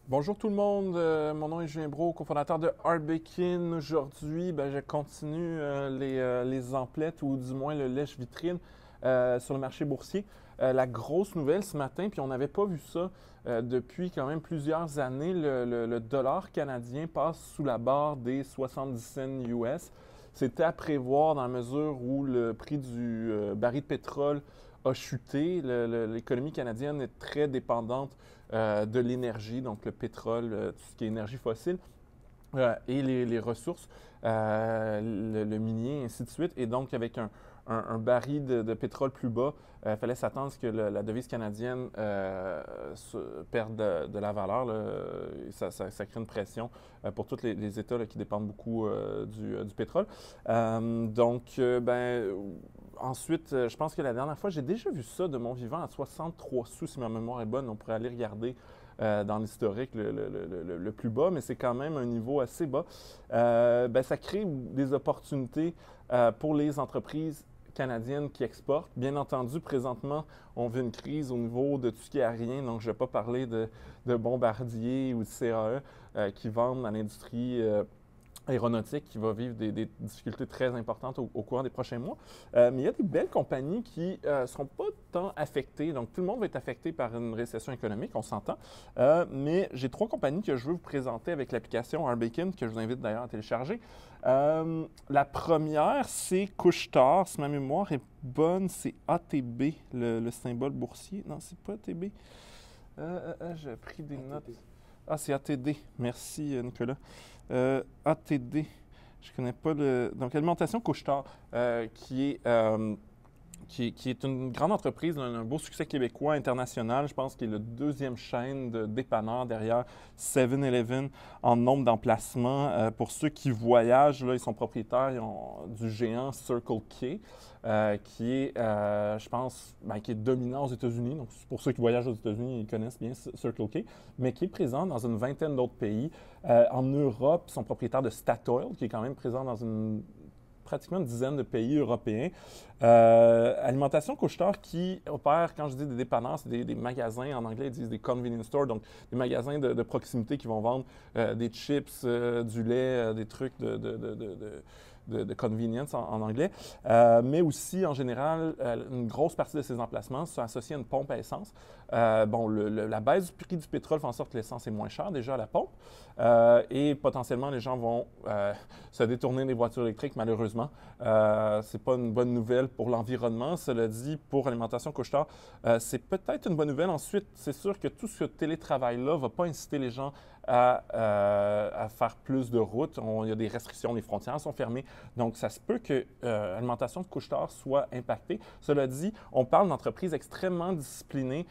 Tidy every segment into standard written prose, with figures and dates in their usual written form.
Bonjour tout le monde, mon nom est Julien Brault, cofondateur de Arbekin. Aujourd'hui, je continue les emplettes ou du moins le lèche-vitrine sur le marché boursier. La grosse nouvelle ce matin, puis on n'avait pas vu ça depuis quand même plusieurs années, le dollar canadien passe sous la barre des 70 cents US. C'était à prévoir dans la mesure où le prix du baril de pétrole a chuté. L'économie canadienne est très dépendante de l'énergie, donc le pétrole, tout ce qui est énergie fossile, et les ressources, le minier, et ainsi de suite. Et donc, avec un baril de pétrole plus bas, il fallait s'attendre à ce que la devise canadienne perde de la valeur. Là. Ça crée une pression pour tous les États là, qui dépendent beaucoup du pétrole. Ensuite, je pense que la dernière fois, j'ai déjà vu ça de mon vivant à 63 sous, si ma mémoire est bonne. On pourrait aller regarder dans l'historique le plus bas, mais c'est quand même un niveau assez bas. Ça crée des opportunités pour les entreprises canadiennes qui exportent. Bien entendu, présentement, on vit une crise au niveau de tout ce qui est aérien, donc je ne vais pas parler de Bombardier ou de CAE qui vendent à l'industrie aéronautique qui va vivre des difficultés très importantes au cours des prochains mois. Mais il y a des belles compagnies qui ne seront pas tant affectées. Donc, tout le monde va être affecté par une récession économique, on s'entend. Mais j'ai trois compagnies que je veux vous présenter avec l'application Arbekin, que je vous invite d'ailleurs à télécharger. La première, c'est Couche-Tard. Si ma mémoire est bonne, c'est ATB, le symbole boursier. Non, c'est pas ATB. J'ai pris des notes. Ah, c'est ATD. Merci, Nicolas. ATD. Je ne connais pas le. Donc, Alimentation Couche-Tard, qui est une grande entreprise, un beau succès québécois, international. Je pense qu'il est le deuxième chaîne de dépanneurs derrière 7-Eleven en nombre d'emplacements. Pour ceux qui voyagent, là, ils sont propriétaires du géant Circle K. Qui est, je pense, qui est dominant aux États-Unis. Donc, pour ceux qui voyagent aux États-Unis, ils connaissent bien Circle K, mais qui est présent dans une vingtaine d'autres pays. En Europe, ils sont propriétaires de Statoil, qui est quand même présent dans pratiquement une dizaine de pays européens. Alimentation Couche-Tard qui opère, quand je dis des dépanneurs, c'est des magasins, en anglais ils disent des convenience stores, donc des magasins de proximité qui vont vendre des chips, du lait, des trucs de convenience en anglais, mais aussi en général, une grosse partie de ces emplacements sont associés à une pompe à essence. La baisse du prix du pétrole fait en sorte que l'essence est moins chère déjà à la pompe et potentiellement les gens vont se détourner des voitures électriques malheureusement. C'est pas une bonne nouvelle pour l'environnement. Cela dit, pour Alimentation Couche-Tard, c'est peut-être une bonne nouvelle. Ensuite, c'est sûr que tout ce télétravail-là ne va pas inciter les gens à faire plus de routes. Il y a des restrictions, les frontières sont fermées. Donc, ça se peut que l'alimentation de Couche-Tard soit impactée. Cela dit, on parle d'entreprises extrêmement disciplinées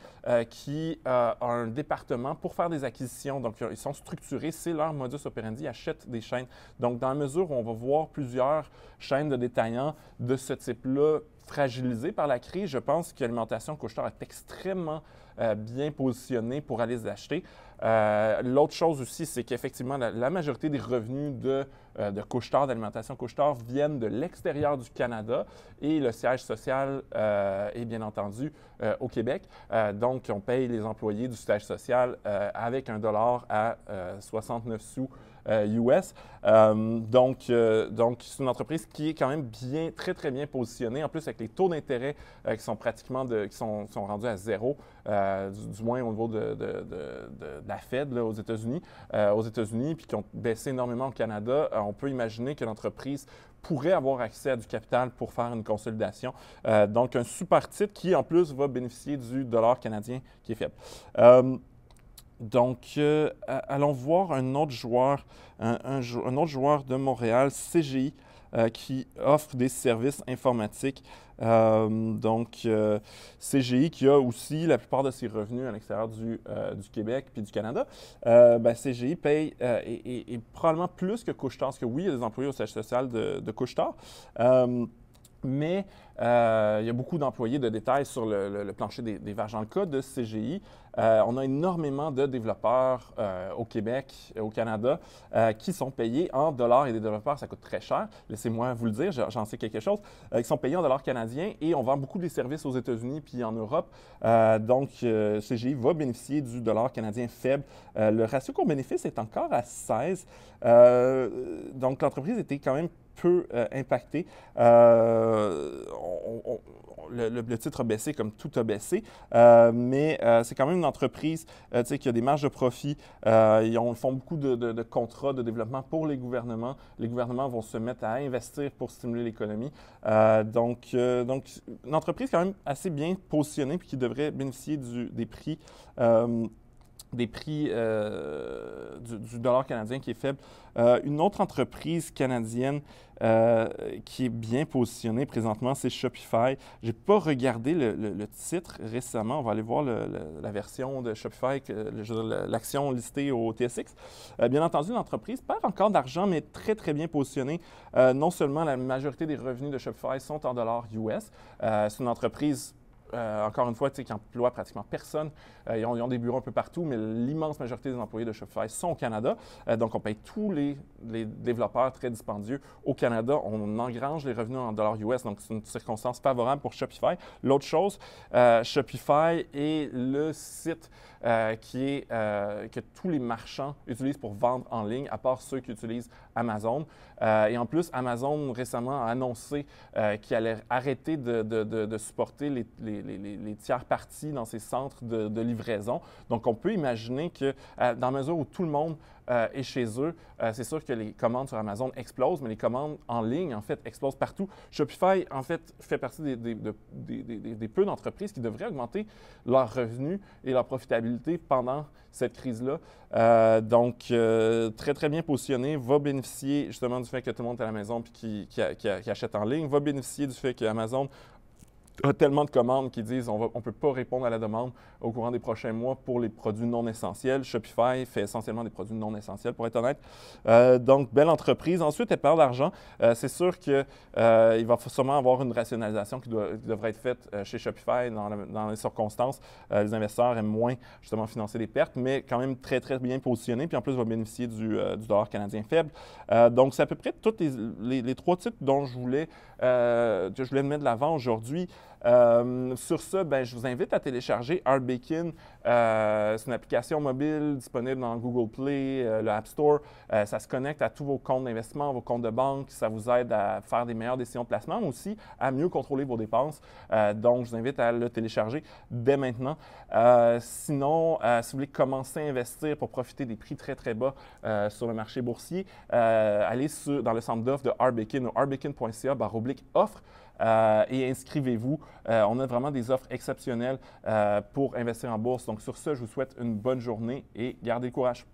qui ont un département pour faire des acquisitions. Donc, ils sont structurés, c'est leur modus operandi, ils achètent des chaînes. Donc, dans la mesure où on va voir plusieurs chaînes de détaillants de ce type-là fragilisées par la crise, je pense que l'alimentation Couche-Tard est extrêmement bien positionnée pour aller les acheter. L'autre chose aussi, c'est qu'effectivement, la majorité des revenus de Couche-Tard, d'Alimentation Couche-Tard, viennent de l'extérieur du Canada et le siège social est bien entendu au Québec. Donc, on paye les employés du siège social avec un dollar à 69 sous US. Donc, c'est une entreprise qui est quand même très, très bien positionnée. En plus, avec les taux d'intérêt qui sont pratiquement qui sont rendus à zéro, du moins au niveau de la Fed là, aux États-Unis, puis qui ont baissé énormément au Canada, on peut imaginer que l'entreprise pourrait avoir accès à du capital pour faire une consolidation. Donc, un super titre qui, en plus, va bénéficier du dollar canadien qui est faible. Allons voir un autre joueur, un autre joueur de Montréal, CGI, qui offre des services informatiques. CGI qui a aussi la plupart de ses revenus à l'extérieur du Québec puis du Canada. CGI paye et probablement plus que Couche-Tard, parce que oui, il y a des employés au siège social de Couche-Tard. Mais il y a beaucoup d'employés de détail sur le plancher des vaches. Dans le cas de CGI, on a énormément de développeurs au Québec, au Canada, qui sont payés en dollars, et des développeurs, ça coûte très cher. Laissez-moi vous le dire, j'en sais quelque chose, qui sont payés en dollars canadiens, et on vend beaucoup des services aux États-Unis puis en Europe. Donc, CGI va bénéficier du dollar canadien faible. Le ratio coût-bénéfice est encore à 16. Donc, l'entreprise était quand même peu impactée. Le titre a baissé comme tout a baissé, mais c'est quand même une entreprise qui a des marges de profit. Ils font beaucoup de contrats de développement pour les gouvernements. Les gouvernements vont se mettre à investir pour stimuler l'économie. Donc, une entreprise quand même assez bien positionnée puis qui devrait bénéficier des prix. Du dollar canadien qui est faible. Une autre entreprise canadienne qui est bien positionnée présentement, c'est Shopify. Je n'ai pas regardé le titre récemment. On va aller voir la version de Shopify, l'action listée au TSX. Bien entendu, l'entreprise perd encore d'argent, mais très, très bien positionnée. Non seulement la majorité des revenus de Shopify sont en dollars US. C'est une entreprise encore une fois, qui emploient pratiquement personne. Ils ont des bureaux un peu partout, mais l'immense majorité des employés de Shopify sont au Canada. Donc, on paye tous les développeurs très dispendieux au Canada. On engrange les revenus en dollars US, donc c'est une circonstance favorable pour Shopify. L'autre chose, Shopify est le site que tous les marchands utilisent pour vendre en ligne, à part ceux qui utilisent Amazon. Et en plus, Amazon récemment a annoncé qu'il allait arrêter de supporter les tiers parties dans ses centres de livraison. Donc, on peut imaginer que dans la mesure où tout le monde est chez eux, c'est sûr que les commandes sur Amazon explosent, mais les commandes en ligne, en fait, explosent partout. Shopify, en fait, fait partie des peu d'entreprises qui devraient augmenter leurs revenus et leur profitabilité pendant cette crise-là. Donc, très, très bien positionné, va bénéficier justement du fait que tout le monde est à la maison et qui achète en ligne, va bénéficier du fait qu'Amazon a tellement de commandes qui disent on ne peut pas répondre à la demande au courant des prochains mois pour les produits non essentiels. Shopify fait essentiellement des produits non essentiels, pour être honnête. Donc, belle entreprise. Ensuite, elle perd d'argent. C'est sûr qu'il va sûrement avoir une rationalisation qui devrait être faite chez Shopify dans les circonstances. Les investisseurs aiment moins, justement, financer des pertes, mais quand même très, très bien positionné. Puis en plus, va bénéficier du dollar canadien faible. Donc, c'est à peu près tous les trois titres dont je voulais mettre de l'avant aujourd'hui. Sur ça, je vous invite à télécharger Arbekin. C'est une application mobile disponible dans Google Play, le App Store. Ça se connecte à tous vos comptes d'investissement, vos comptes de banque. Ça vous aide à faire des meilleures décisions de placement, mais aussi à mieux contrôler vos dépenses. Donc, je vous invite à le télécharger dès maintenant. Sinon, si vous voulez commencer à investir pour profiter des prix très, très bas sur le marché boursier, allez dans le centre d'offres de Arbekin ou arbekin.ca/offre. Et inscrivez-vous. On a vraiment des offres exceptionnelles pour investir en bourse. Donc, sur ce, je vous souhaite une bonne journée et gardez le courage.